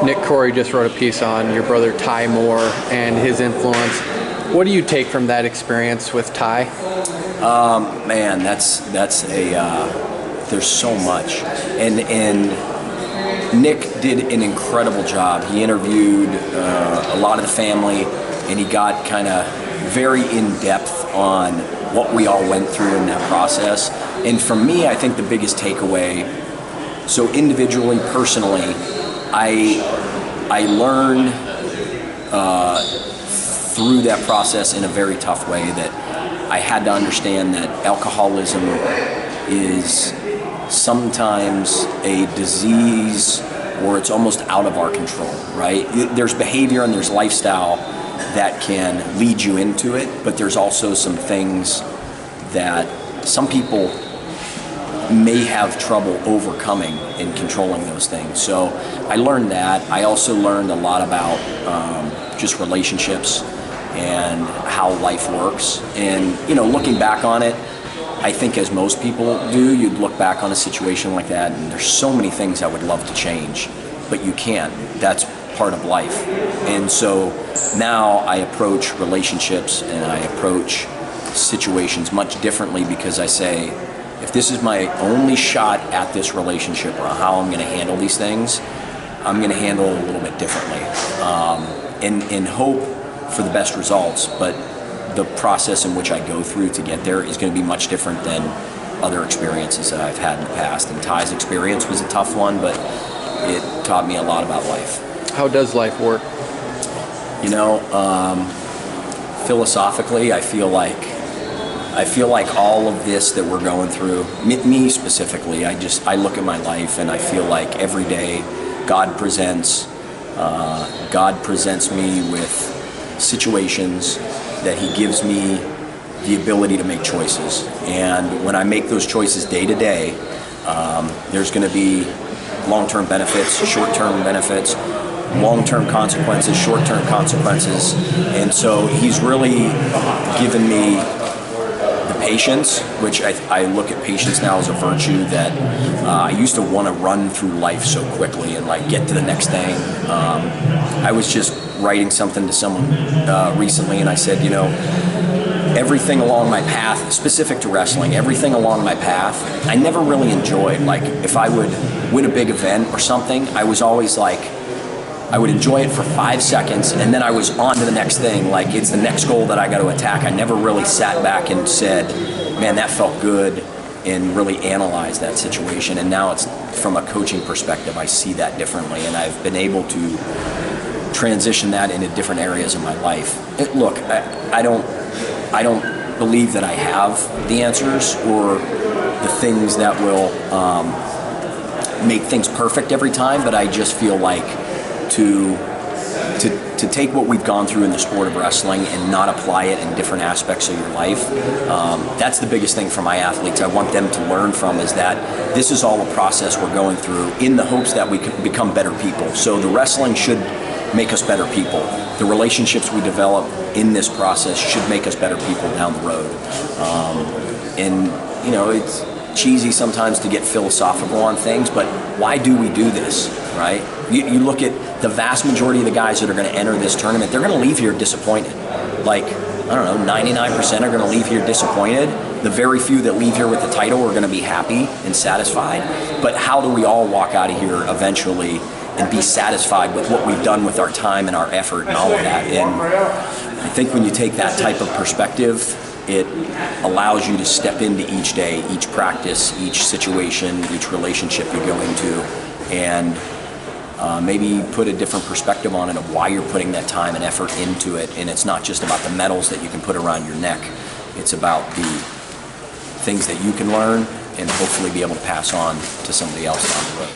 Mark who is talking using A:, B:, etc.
A: Nick Corey just wrote a piece on your brother Teague Moore and his influence. What do you take from that experience with Ty?
B: Man, there's so much, and Nick did an incredible job. He interviewed a lot of the family, and he got kind of very in depth on what we all went through in that process. And for me, I think the biggest takeaway, so individually, personally, I learned through that process in a very tough way that I had to understand that alcoholism is sometimes a disease or it's almost out of our control, right? There's behavior and there's lifestyle that can lead you into it, but there's also some things that some people may have trouble overcoming and controlling those things. So I learned that. I also learned a lot about just relationships and how life works. And, looking back on it, I think as most people do, you'd look back on a situation like that and there's so many things I would love to change, but you can't. That's part of life. And so now I approach relationships and I approach situations much differently because I say, if this is my only shot at this relationship or how I'm going to handle these things, I'm going to handle it a little bit differently in hope for the best results. But the process in which I go through to get there is going to be much different than other experiences that I've had in the past. And Ty's experience was a tough one, but it taught me a lot about life.
A: How does life work?
B: Philosophically, I feel like all of this that we're going through, me specifically, I look at my life and I feel like every day God presents me with situations that He gives me the ability to make choices. And when I make those choices day to day, there's going to be long-term benefits, short-term benefits, long-term consequences, short-term consequences. And so He's really given me the patience, which I look at patience now as a virtue that I used to want to run through life so quickly and get to the next thing. I was just writing something to someone recently and I said, everything along my path, specific to wrestling, everything along my path, I never really enjoyed. If I would win a big event or something, I was always I would enjoy it for 5 seconds and then I was on to the next thing. It's the next goal that I got to attack. I never really sat back and said, man, that felt good, and really analyzed that situation. And now it's from a coaching perspective, I see that differently, and I've been able to transition that into different areas of my life. Look, I don't believe that I have the answers or the things that will make things perfect every time, but I just feel like to take what we've gone through in the sport of wrestling and not apply it in different aspects of your life, that's the biggest thing for my athletes. I want them to learn from is that this is all a process we're going through in the hopes that we can become better people. So the wrestling should make us better people. The relationships we develop in this process should make us better people down the road. It's cheesy sometimes to get philosophical on things, but why do we do this, right? You look at the vast majority of the guys that are going to enter this tournament, they're going to leave here disappointed. 99% are going to leave here disappointed. The very few that leave here with the title are going to be happy and satisfied. But how do we all walk out of here eventually and be satisfied with what we've done with our time and our effort and all of that? And I think when you take that type of perspective, it allows you to step into each day, each practice, each situation, each relationship you go into, and maybe put a different perspective on it of why you're putting that time and effort into it. And it's not just about the medals that you can put around your neck. It's about the things that you can learn and hopefully be able to pass on to somebody else down the road.